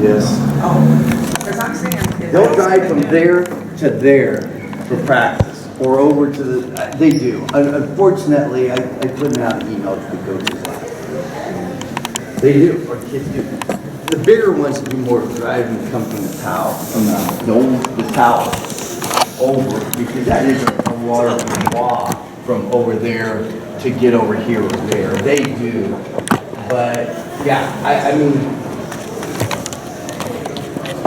Yes. Oh, because I'm saying. They'll drive from there to there for practice, or over to the, they do. Unfortunately, I put out an email to the coaches. They do, our kids do. The bigger ones do more driving, come from the tower, from the tower over, because that is a large walk from over there to get over here or there. They do, but yeah, I mean,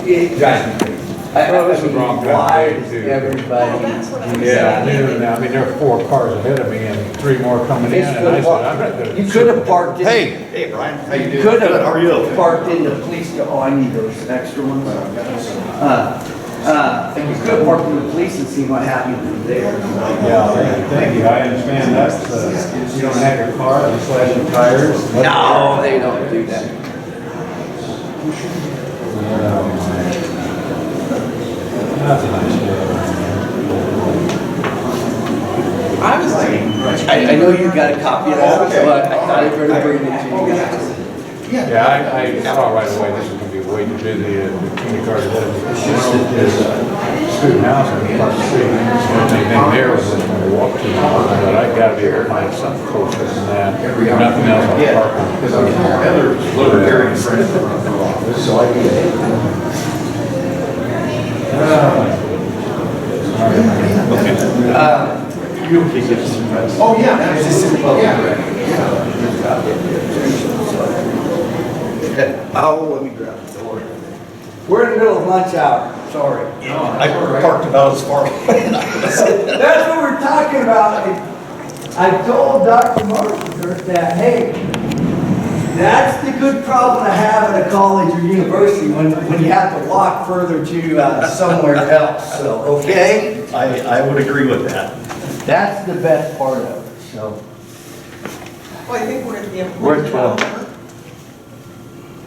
it drives me crazy. Well, this is wrong time Why of day, does too. everybody Well, that's what I'm do Yeah, that? I mean, there are 4 cars ahead of me and 3 more coming in, and I said, I'm not gonna. You could have parked in. Hey, Brian, how you You doing? could Good, how are you? have parked in the police, oh, I need those extra ones. You could have parked in the police and seen what happened from there. Yeah, thank you, I understand that's, you don't have your car, you slash your tires. No, they don't do that. That's a nice day. I was like. I know you got a copy of that, but I thought I'd better bring it to you. Yeah, I saw right away, this is gonna be way too busy, the community cars ahead of me. There's a student house in Park Street, so anything there was just gonna walk to, but I gotta be able to find something closer than that, nothing else on parking. Because Heather's a little very friendly. So I get it. You can get some rest. Oh, yeah, Oh, let me grab the door. We're in the middle of lunch hour, sorry. I parked about as far away. That's what we're talking about. I told Dr. Martin that, hey, that's the good problem to have at a college or university when you have to walk further to somewhere else, so, okay? I would agree with that. That's the best part of it, so. Well, I think we're at the We're at appointed 12. hour.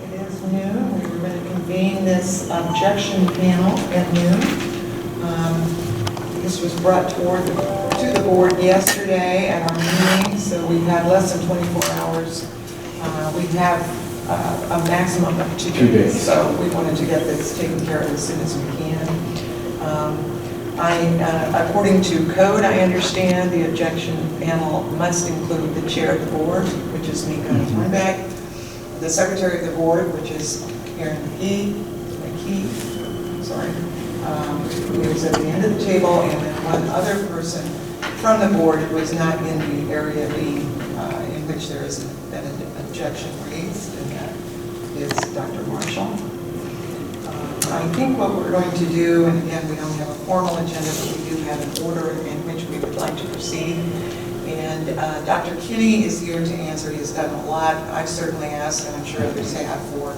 It is noon. We were going to convene this objection panel at noon. This was brought to the board yesterday at our meeting, so we had less than 24 hours. We have a maximum of 2 days, so we wanted to get this taken care of as soon as we can. According to code, I understand the objection panel must include the chair of the board, which is Mika Thornbeck, the secretary of the board, which is Aaron McKee, sorry, who is at the end of the table, and then one other person from the board who is not in the area B, in which there is an objection raised, and that is Dr. Marshall. I think what we're going to do, and again, we don't have a formal agenda, but we do have an order in which we would like to proceed. And Dr. Kinney is here to answer. He has done a lot. I've certainly asked, and I'm sure others have, for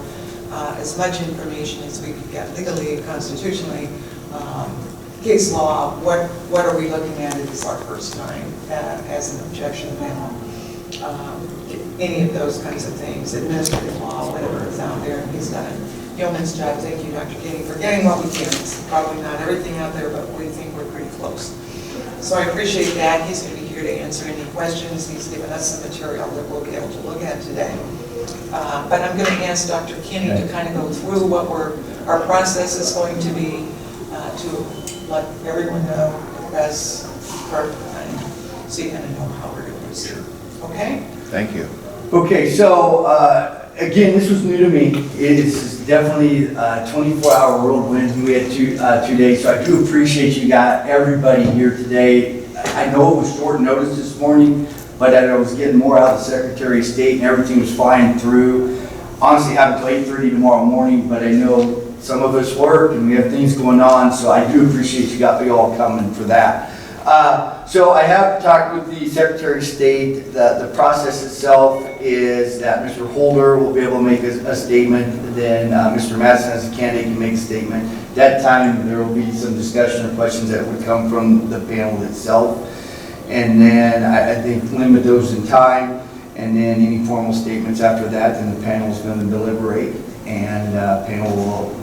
as much information as we could get legally, constitutionally, case law. What are we looking at? It is our first time as an objection panel. Any of those kinds of things, administrative law, whatever is out there, and he's done it. Yeoman's job. Thank you, Dr. Kinney, for getting what we can. It's probably not everything out there, but we think we're pretty close. So I appreciate that. He's going to be here to answer any questions. He's given us some material that we'll be able to look at today. But I'm going to ask Dr. Kinney to kind of go through what our process is going to be to let everyone know as part of the time, so you kind of know how we're going to proceed. Okay? Thank you. Okay, so again, this was new to me. It is definitely a 24-hour whirlwind. We had two days, so I do appreciate you got everybody here today. I know it was short notice this morning, but I was getting more out of the Secretary of State and everything was flying through. Honestly, I have until 8:30 tomorrow morning, but I know some of us work and we have things going on, so I do appreciate you got me all coming for that. So I have talked with the Secretary of State. The process itself is that Mr. Holder will be able to make a statement, then Mr. Madison as a candidate can make a statement. At that time, there will be some discussion or questions that would come from the panel itself. And then I think limit those in time, and then any formal statements after that, then the panel is going to deliberate, and panel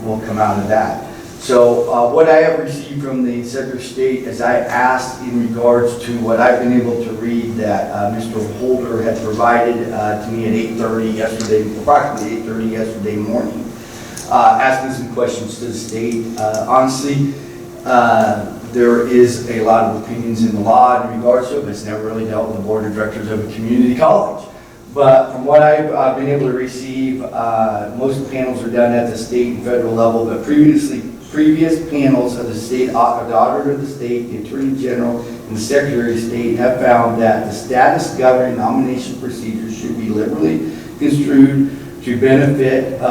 will come out of that. So what I have received from the Secretary of State is I asked in regards to what I've been able to read that Mr. Holder had provided to me at 8:30 yesterday, approximately 8:30 yesterday morning. asking some questions to the state. Honestly, there is a lot of opinions in the law in regards to it, but it's never really dealt with the board of directors of a community college. But from what I've been able to receive, most panels are done at the state and federal level, but previous panels of the state, the auditor of the state, the attorney general, and the secretary of state have found that the status governing nomination procedures should be liberally construed to the benefit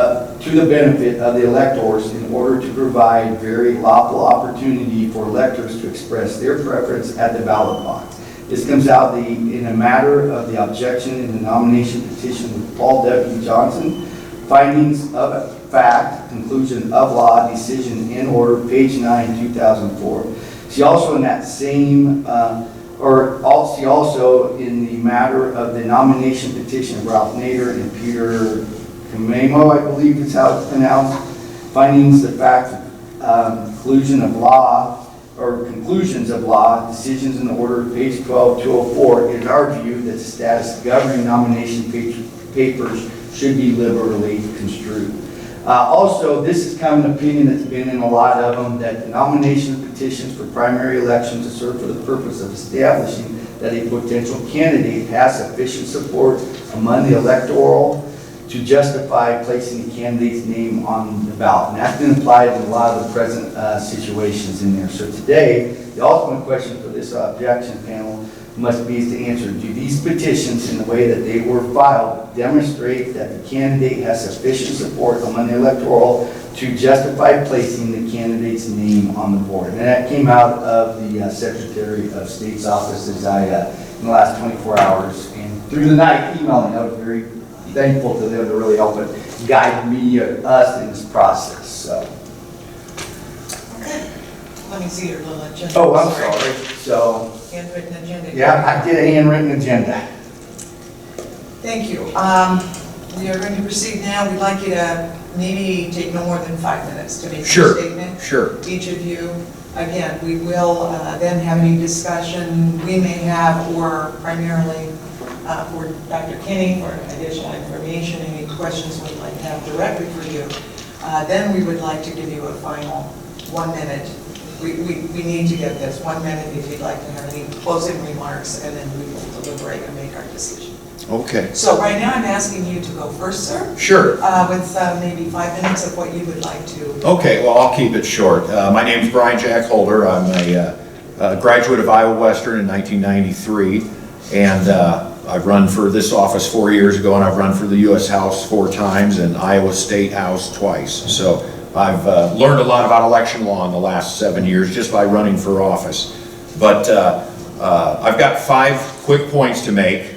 of the electors in order to provide very lawful opportunity for electors to express their preference at the ballot box. This comes out in a matter of the objection in the nomination petition with Paul W. Johnson, findings of fact, conclusion of law, decision in order, page 9, 2004. See also in that same, see also in the matter of the nomination petition of Ralph Nader and Peter Kamemo, I believe is how it's pronounced, findings of fact, conclusions of law, decisions in order, page 12, 204, in our view that the status governing nomination papers should be liberally construed. Also, this is common opinion that's been in a lot of them, that the nomination petitions for primary elections to serve for the purpose of establishing that a potential candidate has sufficient support among the electoral to justify placing the candidate's name on the ballot. And that's been applied in a lot of the present situations in there. So today, the ultimate question for this objection panel must be to answer, do these petitions in the way that they were filed demonstrate that the candidate has sufficient support among the electoral to justify placing the candidate's name on the board? And that came out of the Secretary of State's office as in the last 24 hours and through the night emailing. I was very thankful to them to really help and guide me, us in this process. So. Okay. Let me see your little agenda. Oh, I'm sorry. So. Handwritten agenda. Yeah, I did a handwritten agenda. Thank you. We are going to proceed now. We'd like you to maybe take no more than 5 minutes to make your statement. Sure. Each of you. Again, we will then have any discussion we may have, or primarily for Dr. Kinney for additional information, any questions we'd like to have directly for you. Then we would like to give you a final 1 minute. We need to get this 1 minute if you'd like to have any closing remarks, and then we will deliberate and make our decision. Okay. So right now I'm asking you to go first, sir. Sure. With maybe 5 minutes of what you would like to. Okay, well, I'll keep it short. My name is Brian Jack Holder. I'm a graduate of Iowa Western in 1993, and I've run for this office 4 years ago, and I've run for the U.S. House 4 times and Iowa State House twice. So I've learned a lot about election law in the last 7 years just by running for office. But I've got 5 quick points to make.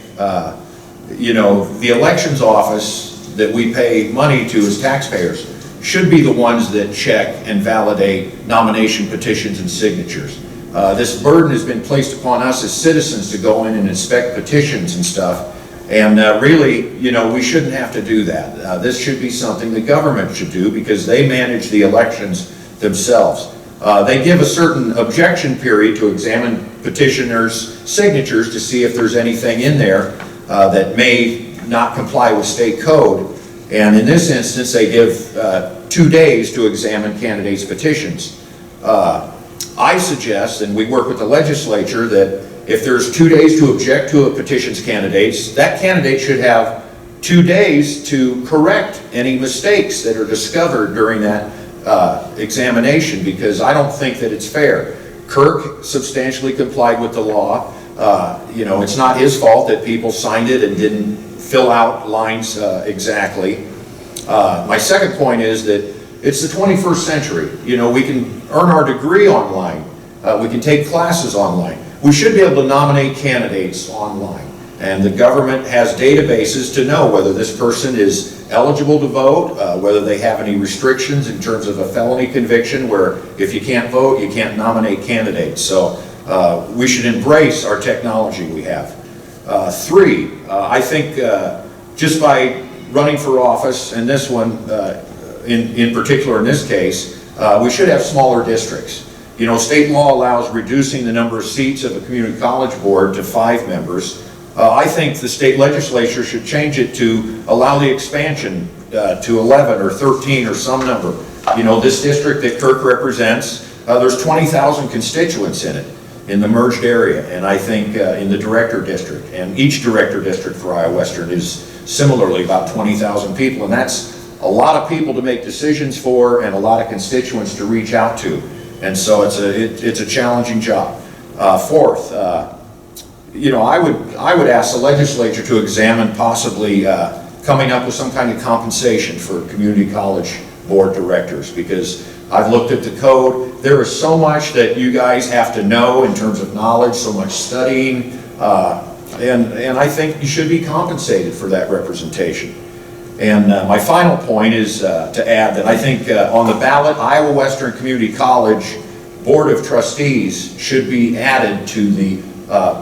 You know, the elections office that we pay money to as taxpayers should be the ones that check and validate nomination petitions and signatures. This burden has been placed upon us as citizens to go in and inspect petitions and stuff, and really, you know, we shouldn't have to do that. This should be something the government should do because they manage the elections themselves. They give a certain objection period to examine petitioners' signatures to see if there's anything in there that may not comply with state code. And in this instance, they give 2 days to examine candidates' petitions. I suggest, and we work with the legislature, that if there's 2 days to object to a petition's candidates, that candidate should have 2 days to correct any mistakes that are discovered during that examination, because I don't think that it's fair. Kirk substantially complied with the law. You know, it's not his fault that people signed it and didn't fill out lines exactly. My second point is that it's the 21st century. You know, we can earn our degree online. We can take classes online. We should be able to nominate candidates online. And the government has databases to know whether this person is eligible to vote, whether they have any restrictions in terms of a felony conviction where if you can't vote, you can't nominate candidates. So we should embrace our technology we have. 3, I think just by running for office, and this one in particular in this case, we should have smaller districts. You know, state law allows reducing the number of seats of a community college board to 5 members. I think the state legislature should change it to allow the expansion to 11 or 13 or some number. You know, this district that Kirk represents, there's 20,000 constituents in it, in the merged area, and I think in the director district, and each director district for Iowa Western is similarly about 20,000 people, and that's a lot of people to make decisions for and a lot of constituents to reach out to, and so it's a challenging job. Fourth, you know, I would ask the legislature to examine possibly coming up with some kind of compensation for community college board directors, because I've looked at the code. There is so much that you guys have to know in terms of knowledge, so much studying, and I think you should be compensated for that representation. And my final point is to add that I think on the ballot, Iowa Western Community College Board of Trustees should be added to the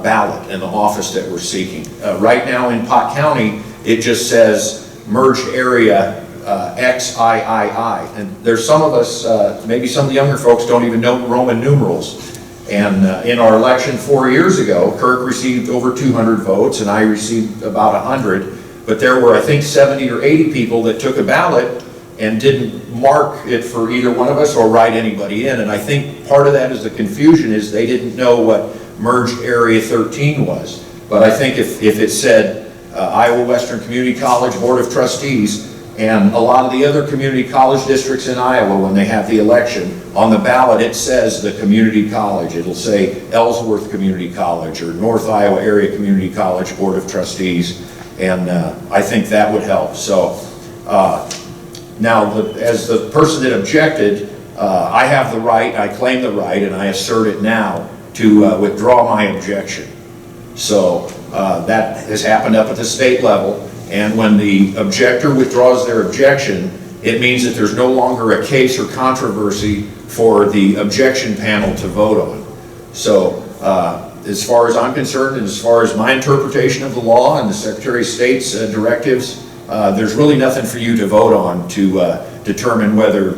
ballot and the office that we're seeking. Right now in Pot County, it just says merged area XIII. And there's some of us, maybe some of the younger folks don't even know Roman numerals. And in our election 4 years ago, Kirk received over 200 votes and I received about 100. But there were, I think, 70 or 80 people that took a ballot and didn't mark it for either one of us or write anybody in. And I think part of that is the confusion is they didn't know what merged area 13 was. But I think if it said Iowa Western Community College Board of Trustees, and a lot of the other community college districts in Iowa, when they have the election, on the ballot it says the community college. It'll say Ellsworth Community College or North Iowa Area Community College Board of Trustees, and I think that would help. So now, as the person that objected, I have the right, I claim the right, and I assert it now to withdraw my objection. So that has happened up at the state level. And when the objector withdraws their objection, it means that there's no longer a case or controversy for the objection panel to vote on. So as far as I'm concerned, and as far as my interpretation of the law and the Secretary of State's directives, there's really nothing for you to vote on to determine whether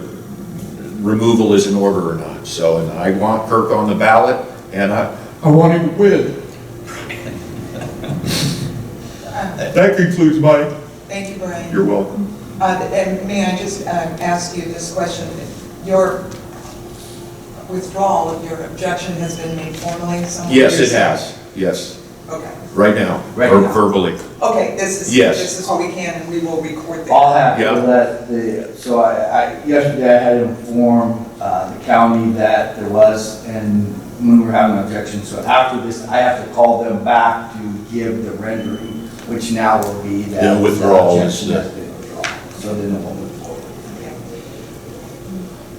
removal is in order or not. So and I want Kirk on the ballot, and I want him to win. That concludes my... Thank you, Brian. You're welcome. And may I just ask you this question? Your withdrawal of your objection has been made formally? Yes, it has. Yes. Okay. Right now. Right or now. Verbally. Okay, this is what we can, and we will record that. I'll have Yeah. that. So yesterday I had to inform the county that there was, and when we were having an objection. So after this, I have to call them back to give the rendering, which now will be that The withdrawal objection is has been withdrawn. So then it won't move forward.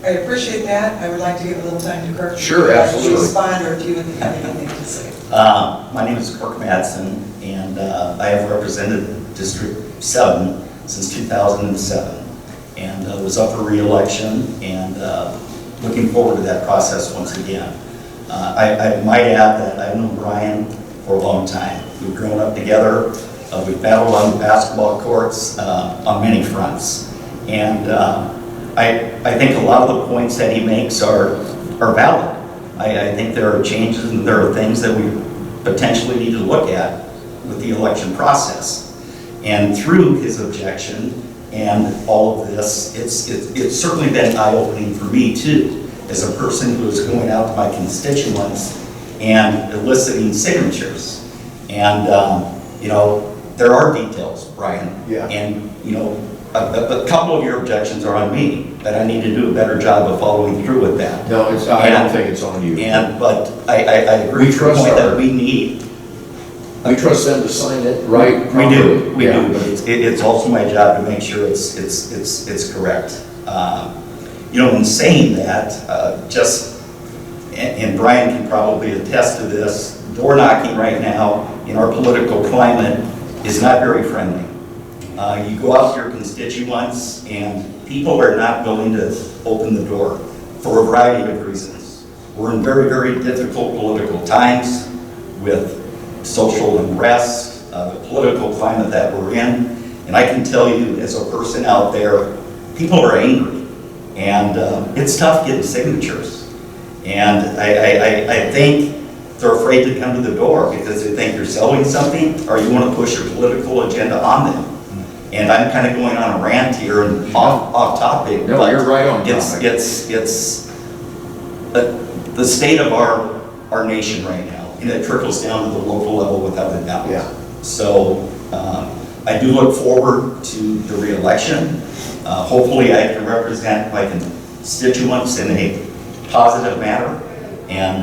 I appreciate that. I would like to give a little time to Kirk. Sure, to absolutely. respond, or do you have anything to say? My name is Kirk Madsen, and I have represented District 7 since 2007, and was up for re-election, and looking forward to that process once again. I might add that I've known Brian for a long time. We've grown up together. We've battled on the basketball courts on many fronts, and I think a lot of the points that he makes are valid. I think there are changes and there are things that we potentially need to look at with the election process. And through his objection and all of this, it's certainly been eye-opening for me too, as a person who is going out to my constituents and eliciting signatures. And you know, there are details, Brian. Yeah. And you know, a couple of your objections are on me, but I need to do a better job of following through with that. No, it's not. I don't think it's on you. But I agree with the point that we need. We trust them to sign it right. We do, Yeah. but it's also my job to make sure it's correct. You know, in saying that, and Brian can probably attest to this, door knocking right now in our political climate is not very friendly. You go out to your constituents and people are not willing to open the door for a variety of reasons. We're in very, very difficult political times with social unrest, the political climate that we're in. And I can tell you as a person out there, people are angry. And it's tough getting signatures. And I think they're afraid to come to the door because they think you're selling something or you want to push a political agenda on them. And I'm kind of going on a rant here and off topic. No, but you're right on It's the state of our nation right now, and it trickles down to the local level without a doubt. Yeah. So I do look forward to the reelection. Hopefully I can represent my constituents in a positive manner. And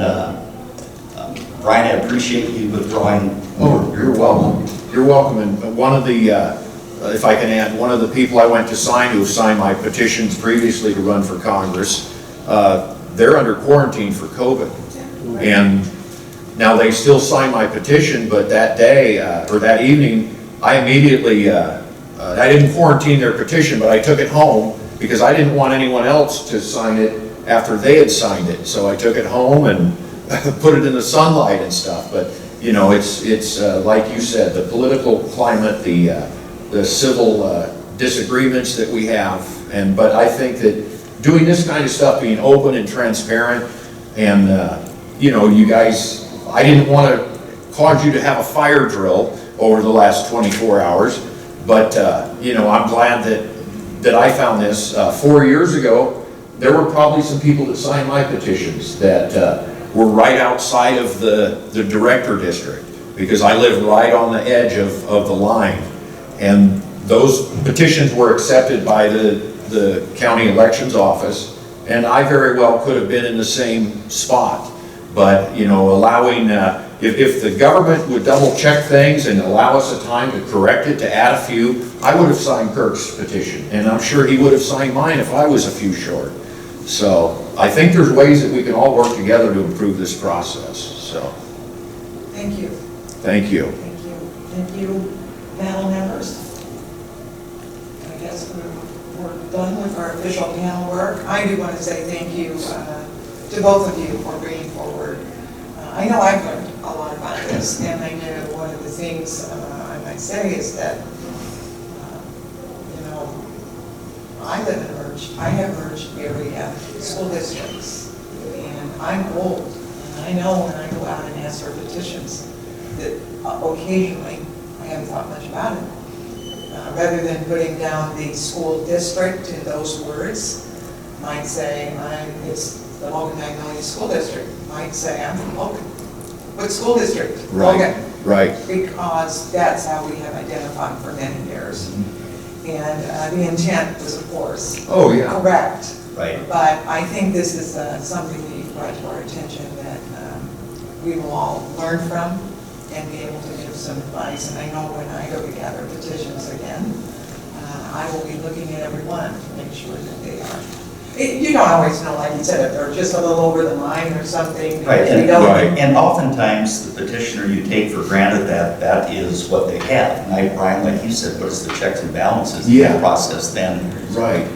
Brian, I appreciate you withdrawing. Oh, you're welcome. You're welcome. And one of the, if I can add, one of the people I went to sign who signed my petitions previously to run for Congress, they're under quarantine for COVID. And now they still signed my petition, but that day, or that evening, I immediately, I didn't quarantine their petition, but I took it home because I didn't want anyone else to sign it after they had signed it. So I took it home and put it in the sunlight and stuff. But, you know, it's like you said, the political climate, the civil disagreements that we have. But I think that doing this kind of stuff, being open and transparent, and, you know, you guys, I didn't want to cause you to have a fire drill over the last 24 hours, but, you know, I'm glad that I found this. 4 years ago, there were probably some people that signed my petitions that were right outside of the director district, because I live right on the edge of the line. And those petitions were accepted by the county elections office, and I very well could have been in the same spot. But, you know, allowing, if the government would double check things and allow us a time to correct it, to add a few, I would have signed Kirk's petition, and I'm sure he would have signed mine if I was a few short. So I think there's ways that we can all work together to improve this process, so. Thank you. Thank you. Thank you. Thank you, panel members. I guess we're done with our official panel work. I do want to say thank you to both of you for bringing forward. I know I've learned a lot about this, and I know one of the things I might say is that, you know, I live in I have merged area school districts, and I'm old, and I know when I go out and ask for petitions that occasionally I haven't thought much about it. Rather than putting down the school district in those words, might say it's the Logan Magnolia School District. Might say I'm from Logan. What school district? Right. Logan. Right. Because that's how we have identified for many years. And the intent was, of course, correct. Right. But I think this is something that you've brought to our attention that we will all learn from and be able to give some advice. And I know when I go to gather petitions again, I will be looking at every one to make sure that they are. You don't always know, like you said, if they're just a little over the line or something. Right, And and oftentimes the petitioner, you take for granted that that is what they have. And Brian, like you said, what is the checks and balances in the process then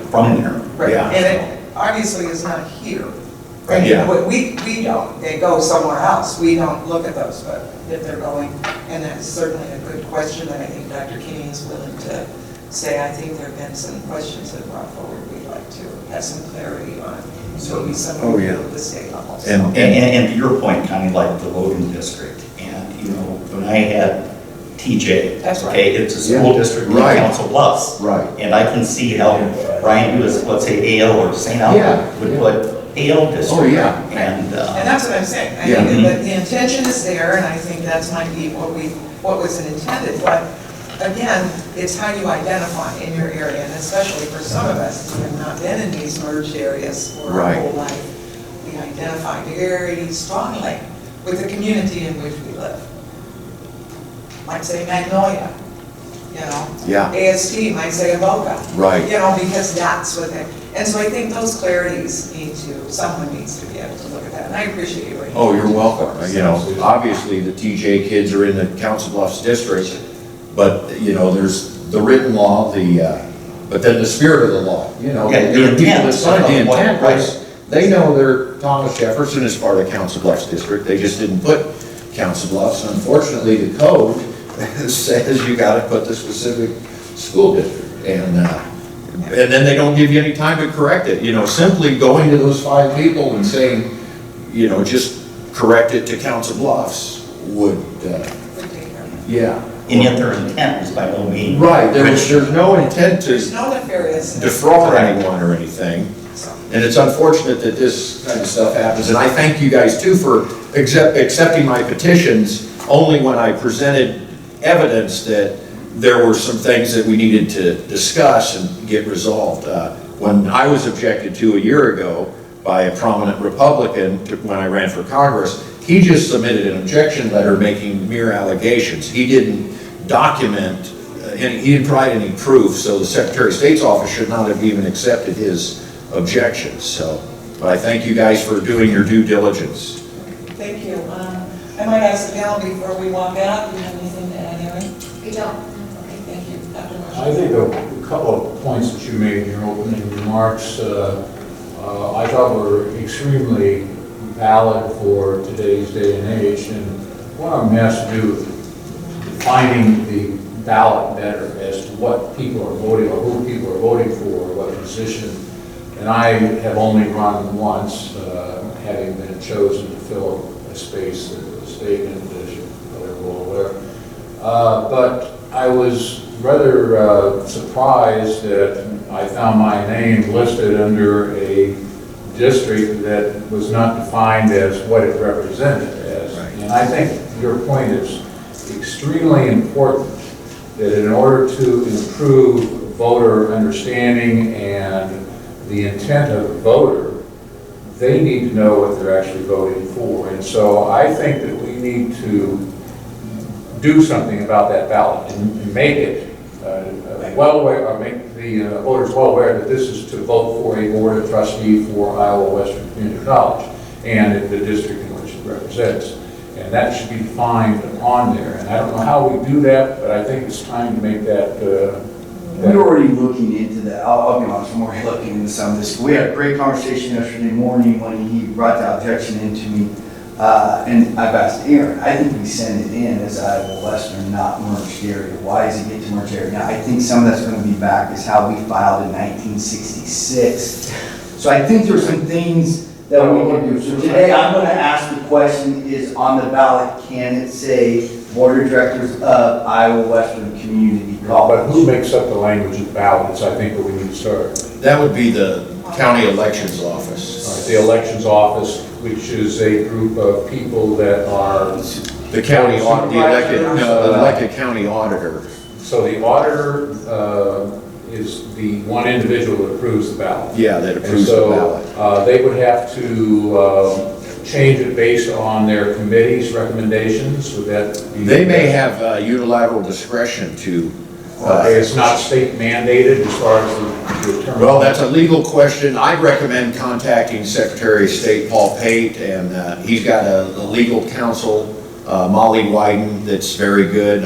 from there? Right, Yeah. and it obviously is not here. Right, yeah. We don't, they go somewhere else, we don't look at those, but if they're going, and that's certainly a good question that I think Dr. Kinney is willing to say. I think there have been some questions that brought forward we'd like to have some clarity on, so maybe some of the state levels. And to your point, kind of like the Logan district, and you know, when I had TJ, That's right. okay, it's a school district in Council Bluffs. Right. And I can see how Brian, you as, let's say, AL or St. Albert would put AL district. Oh, yeah. And that's what I'm saying. I Yeah. think that the intention is there, and I think that's might be what was intended. But again, it's how you identify in your area, and especially for some of us who have not been in these merged areas for our whole life, we identify very strongly with the community in which we live. Might say Magnolia, you know. Yeah. AST might say Avoca. Right. You know, because that's what they, and so I think those clarities someone needs to be able to look at that, and I appreciate you. Oh, you're welcome. You know, obviously the TJ kids are in the Council Bluffs district, but, you know, there's the written law, but then the spirit of the law, you know. Yeah, the people intent. that signed the intent Right. was, they know their Thomas Jefferson is part of Council Bluffs district, they just didn't put Council Bluffs. Unfortunately, the code says you gotta put the specific school district, and then they don't give you any time to correct it. You know, simply going to those 5 people and saying, you know, just correct it to Council Bluffs would, yeah. And yet their intent was by no means. Right, there's no intent There's to no nefarious. defraud anyone or anything. And it's unfortunate that this kind of stuff happens. And I thank you guys too for accepting my petitions only when I presented evidence that there were some things that we needed to discuss and get resolved. When I was objected to a year ago by a prominent Republican when I ran for Congress, he just submitted an objection letter making mere allegations. He didn't document, he didn't provide any proof, so the Secretary of State's office should not have even accepted his objections. So, but I thank you guys for doing your due diligence. Thank you. I might ask the panel before we walk out, do you have anything to add, Aaron? We don't. Okay, thank you. Dr. Marshall. I think a couple of points that you made in your opening remarks, I thought were extremely valid for today's day and age, and what I'm asked to do is finding the ballot better as to what people are voting, or who people are voting for, what position. And I have only run once, having been chosen to fill a space that was vacant, as you're probably well aware. But I was rather surprised that I found my name listed under a district that was not defined as what it represented as. Right. And I think your point is extremely important, that in order to improve voter understanding and the intent of the voter, they need to know what they're actually voting for. And so I think that we need to do something about that ballot and make it well aware, or make the voters well aware that this is to vote for a board of trustee for Iowa Western Community College and the district in which it represents. And that should be defined on there. And I don't know how we do that, but I think it's time to make that. We're already looking into that. I'll be honest, I'm already looking into some of this. We had a great conversation yesterday morning when he brought the objection into me. And I've asked Aaron, I think we send it in as Iowa Western, not merged area. Why does it get to merged area? Now, I think some of that's going to be back is how we filed in 1966. So I think there's some things that we can do. So today, I'm going to ask the question, is on the ballot, can it say Board of Directors of Iowa Western Community College? But who makes up the language of the ballot? It's, I think, where we need to start. That would be the county elections office. All right, the elections office, which is a group of people that are The county, the elected county auditor. So the auditor is the one individual that approves the ballot. Yeah, that approves the ballot. So they would have to change it based on their committee's recommendations. Would that be? They may have unilateral discretion to. It's not state mandated as far as the term. Well, that's a legal question. I'd recommend contacting Secretary of State Paul Pate, and he's got a legal counsel, Molly Wyden, that's very good.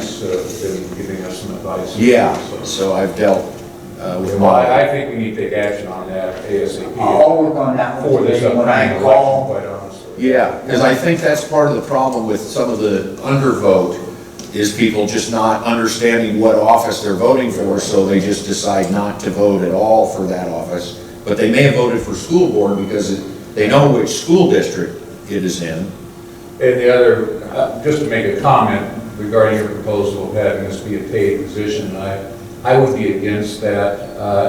She's been giving us some advice. Yeah, so I've dealt with Well, Molly. I think we need to take action on that ASAP. I'll work on that For one this today when I upcoming call. election, quite honestly. Yeah, because I think that's part of the problem with some of the undervote, is people just not understanding what office they're voting for, so they just decide not to vote at all for that office. But they may have voted for school board because they know which school district it is in. And the other, just to make a comment regarding your proposal of having this be a paid position, I would be against that.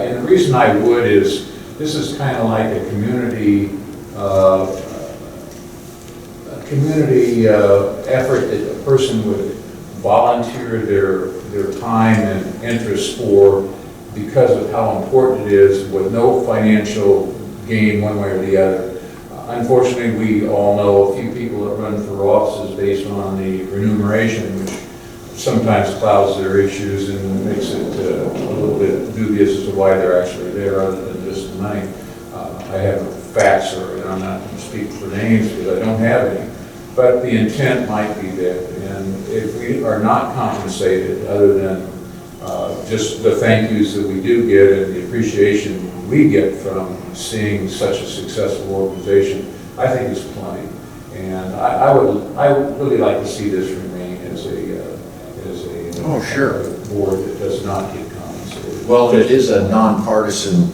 And the reason I would is, this is kind of like a community effort that a person would volunteer their time and interest for, because of how important it is, with no financial gain one way or the other. Unfortunately, we all know a few people that run for offices based on the remuneration, which sometimes clouds their issues and makes it a little bit dubious as to why they're actually there other than just the money. I have facts, and I'm not going to speak for names because I don't have any, but the intent might be there. And if we are not compensated other than just the thank yous that we do get and the appreciation we get from seeing such a successful organization, I think is plenty. And I would really like to see this remain as a Oh, sure. board that does not get compensated. Well, it is a nonpartisan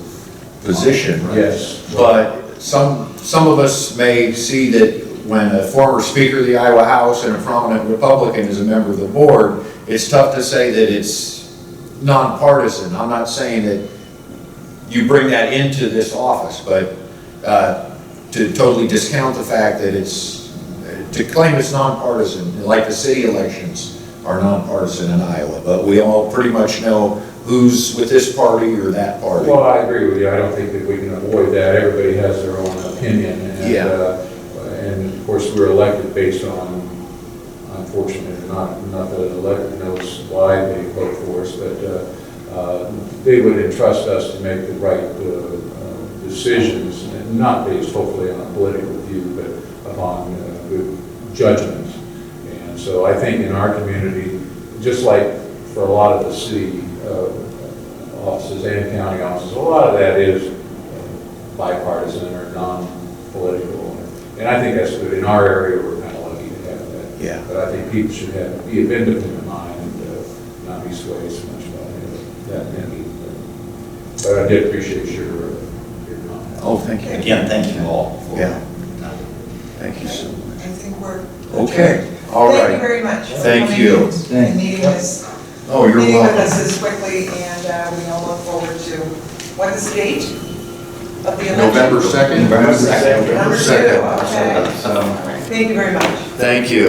position, right? Yes. But some of us may see that when a former Speaker of the Iowa House and a prominent Republican is a member of the board, it's tough to say that it's nonpartisan. I'm not saying that you bring that into this office, but to totally discount the fact that to claim it's nonpartisan, like the city elections are nonpartisan in Iowa, but we all pretty much know who's with this party or that party. Well, I agree with you. I don't think that we can avoid that. Everybody has their own opinion. And, Yeah. And of course, we're elected based on, unfortunately, not that an elected knows why they vote for us, but they would entrust us to make the right decisions, and not based hopefully on a political view, but upon good judgment. And so I think in our community, just like for a lot of the city offices and county offices, a lot of that is bipartisan or non-political. And I think that's good. In our area, we're kind of lucky to have that. Yeah. But I think people should be of independent mind and not be swayed so much by that many. But I did appreciate your comment. Oh, thank you. Again, thank you all. for- Yeah. Thank you so much. I think we're. Okay, all Thank you right. very much. for Thank coming you. And meeting us. Oh, you're Meeting with welcome. us this quickly, and we all look forward to, what is the date of the election? November 2nd? November 2nd. November 2, Second. okay. So, Thank you very much. Thank you.